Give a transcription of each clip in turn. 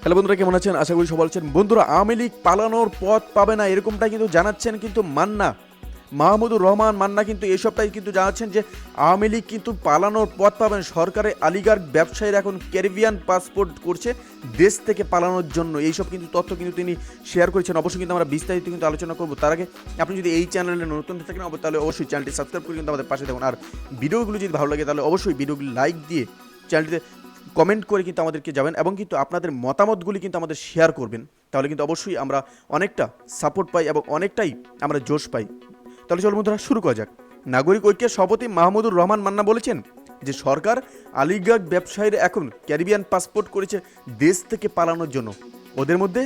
Hello বন্ধুরা, কেমন আছেন? আশা করি সবাই আছেন। বন্ধুরা, আওয়ামী লীগ পালানোর পথ পাবে না এরকমটাই কিন্তু জানাচ্ছেন কিন্তু মান্না, মাহমুদুর রহমান মান্না কিন্তু এসবটাই কিন্তু জানাচ্ছেন যে আওয়ামী লীগ কিন্তু পালানোর পথ পাবেন। সরকারের আলিগার্ড ব্যবসায়ীরা এখন ক্যারিবিয়ান পাসপোর্ট করছে দেশ থেকে পালানোর জন্য। এইসব কিন্তু তথ্য কিন্তু তিনি শেয়ার করেছেন। অবশ্যই কিন্তু আমরা বিস্তারিত কিন্তু আলোচনা করবো। তার আগে আপনি যদি এই চ্যানেলে নতুন থাকেন তাহলে অবশ্যই চ্যানেলটি সাবস্ক্রাইব করে কিন্তু আমাদের পাশে থাকুন। আর ভিডিওগুলো যদি ভালো লাগে তাহলে অবশ্যই ভিডিওগুলি লাইক দিয়ে চ্যানেলটিতে কমেন্ট করে কিন্তু আমাদেরকে যাবেন এবং কিন্তু আপনাদের মতামতগুলি কিন্তু আমাদের শেয়ার করবেন। তাহলে কিন্তু অবশ্যই আমরা অনেকটা সাপোর্ট পাই এবং অনেকটাই আমরা জোশ পাই। তাহলে চলো বন্ধুরা, শুরু করা যাক। নাগরিক ঐক্যের সভাপতি মাহমুদুর রহমান মান্না বলেছেন যে সরকার আলিগার্ড ব্যবসায়ীরা এখন ক্যারিবিয়ান পাসপোর্ট করেছে দেশ থেকে পালানোর জন্য। ওদের মধ্যে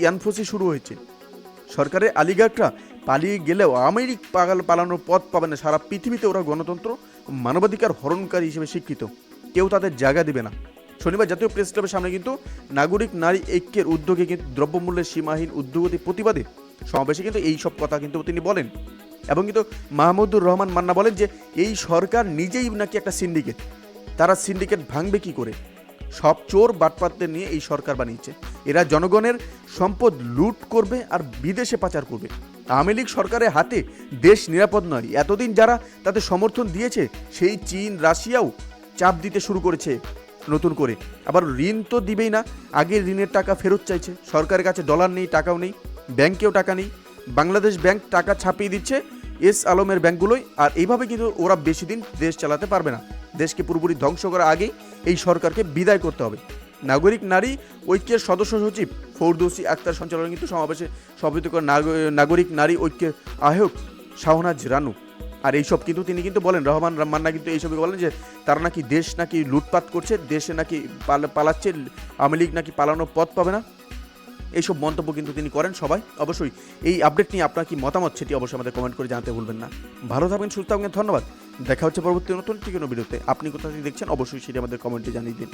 ইয়ানফোসি শুরু হয়েছে। সরকারের আলিগার্ডরা পালিয়ে গেলেও আওয়ামী লীগ পালানোর পথ পাবে না। সারা পৃথিবীতে ওরা গণতন্ত্র মানবাধিকার হরণকারী হিসেবে স্বীকৃত। কেউ তাদের জায়গা দিবে না। শনিবার জাতীয় প্রেস ক্লাবের সামনে কিন্তু নাগরিক নারী ঐক্যের উদ্যোগে কিন্তু দ্রব্যমূল্যের সীমাহীন ঊর্ধ্বগতির প্রতিবাদে সমাবেশে কিন্তু এই সব কথা কিন্তু তিনি বলেন। এবং কিন্তু মাহমুদুর রহমান মান্না বলেন যে এই সরকার নিজেই নাকি একটা সিন্ডিকেট। তারা সিন্ডিকেট ভাঙবে কি করে? সব চোর বাটপাতদের নিয়ে এই সরকার বানিয়েছে। এরা জনগণের সম্পদ লুট করবে আর বিদেশে পাচার করবে। আওয়ামী লীগ সরকারের হাতে দেশ নিরাপদ নয়। এতদিন যারা তাদের সমর্থন দিয়েছে সেই চীন রাশিয়াও চাপ দিতে শুরু করেছে নতুন করে। আবার ঋণ তো দিবেই না, আগের ঋণের টাকা ফেরত চাইছে। সরকারের কাছে ডলার নেই, টাকাও নেই, ব্যাংকেও টাকা নেই। বাংলাদেশ ব্যাংক টাকা ছাপিয়ে দিচ্ছে এস আলমের ব্যাংকগুলোই। আর এইভাবে কিন্তু ওরা বেশি দিন দেশ চালাতে পারবে না। দেশকে পুরোপুরি ধ্বংস করার আগেই এই সরকারকে বিদায় করতে হবে। নাগরিক নারী ঐক্যের সদস্য সচিব ফৌরদৌসী আক্তার সঞ্চালনে কিন্তু সমাবেশে সভাপতিত্ব করেন নাগরিক নারী ঐক্যের আহ্বায়ক শাহনাজ রানু। আর এইসব কিন্তু তিনি কিন্তু বলেন, রহমান মান্না কিন্তু এইসবই বলেন যে তারা নাকি দেশ নাকি লুটপাট করছে, দেশে নাকি পালাচ্ছে, আওয়ামী লীগ নাকি পালানোর পথ পাবে না। এইসব মন্তব্য কিন্তু তিনি করেন। সবাই অবশ্যই এই আপডেট নিয়ে আপনার কি মতামত সেটি অবশ্যই আমাদের কমেন্ট করে জানাতে ভুলবেন না। ভালো থাকবেন, সুস্থ থাকবেন, ধন্যবাদ। দেখা হচ্ছে পরবর্তী নতুন টিকনো ভিডিওতে। আপনি কোথা থেকে দেখছেন অবশ্যই সেটি আমাদের কমেন্টে জানিয়ে দিন।